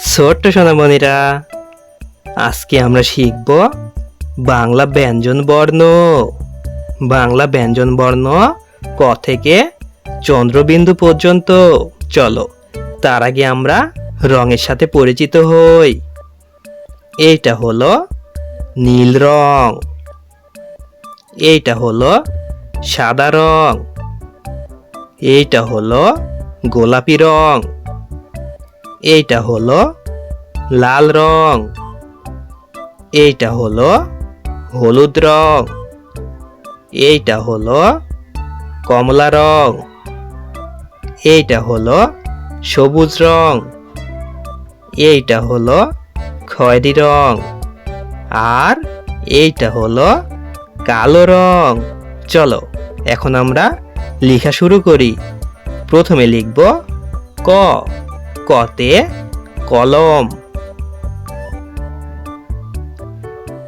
ছোট্ট সোনামণিরা, আজকে আমরা শিখব বাংলা ব্যঞ্জন বর্ণ। বাংলা ব্যঞ্জন বর্ণ ক থেকে চন্দ্রবিন্দু পর্যন্ত। চলো, তার আগে আমরা রঙের সাথে পরিচিত হই। এইটা হলো নীল রং, এইটা হলো সাদা রং, এইটা হলো গোলাপি রং, এইটা হলো লাল রং, এইটা হলো হলুদ রং, এইটা হলো কমলা রং, এইটা হলো সবুজ রং, এইটা হলো খয়েরি রং, আর এইটা হলো কালো রং। চলো এখন আমরা লেখা শুরু করি। প্রথমে লিখব ক। কতে কলম।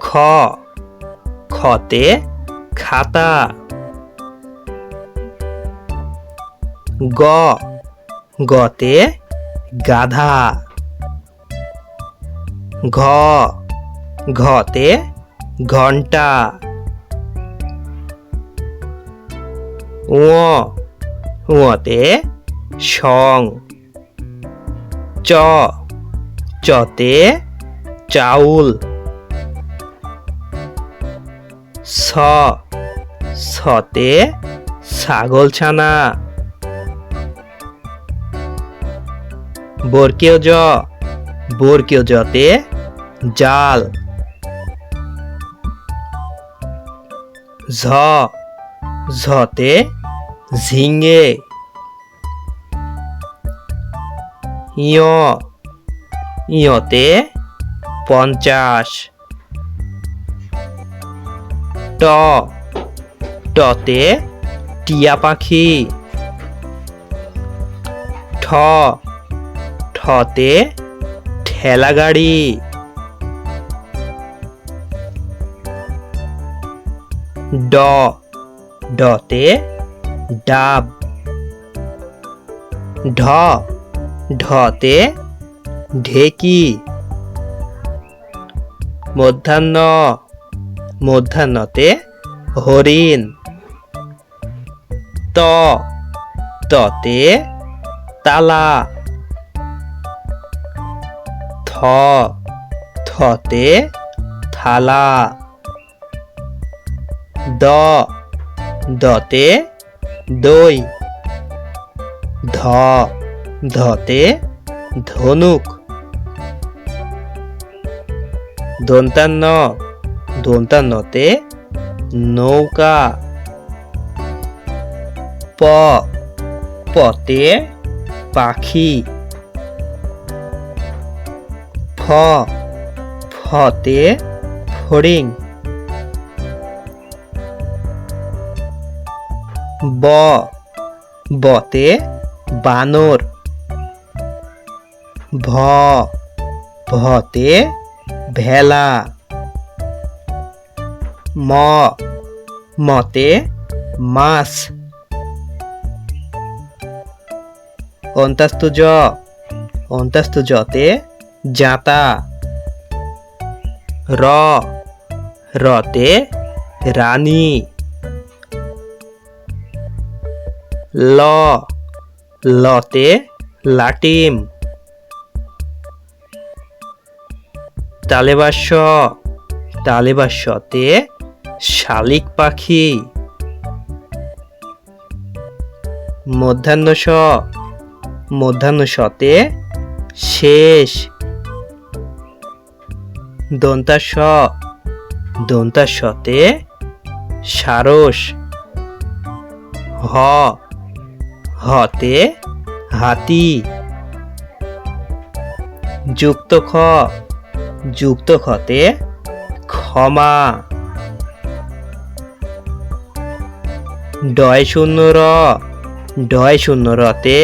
খ। খতে খাতা। গ। গতে গাধা। ঘ। ঘতে ঘন্টা। ঙ। ঙতে সং। চ। চতে চাউল। ছ। ছতে ছাগলছানা। বর্গীয় জ। বর্গীয় জতে জাল। ঝ। ঝতে ঝিঙে। ঞ। ঞতে 50। ট। টতে টিয়া পাখি। ঠ। ঠতে ঠেলা গাড়ি। ড। ডতে ডাব। ঢ। ঢতে ঢেকি। মধ্যাহ্ন। মধ্যাহ্নতে হরিণ। ত। ততে তালা। থ। থতে থালা। দ। দতে দই। ধ। ধতে ধনুক। দন্তান্ন। দন্তান্নতে নৌকা। প। পতে পাখি। ফ। ফতে ফড়িং। ব। বতে বানর। ভ। ভতে ভেলা। ম। মতে মাছ। অন্তাস্তু জ। অন্তাস্তু জতে জাতা। র। রতে রানী। ল। লতে লাটিম। তালেবাস্য। তালেবাস্যতে শালিক পাখি। মধ্যাহ্ন স। মধ্যাহ্ন সতে শেষ। দন্তাস। দন্তাসতে সারস। হ। হতে হাতি। যুক্ত খ। যুক্ত খতে ক্ষমা। ডয় শূন্য র। ডয় শূন্য রতে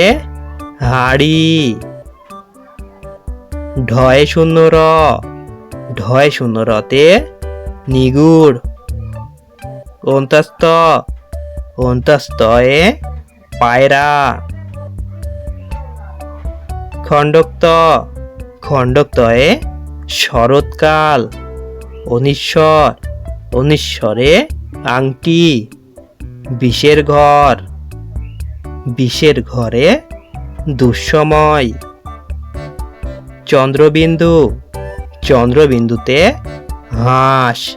হাড়ি। ঢয় শূন্য র। ঢয় শূন্য রতে নিগুড়। অন্তাস্ত। অন্তাস্তয়ে পায়রা। খণ্ডক্ত। খণ্ডকতয়ে শরৎকাল, অনিশ্বর, অনিশ্বরে আংটি, বিষের ঘর, বিষের ঘরে দুঃসময়। চন্দ্রবিন্দু, চন্দ্রবিন্দুতে হাঁস।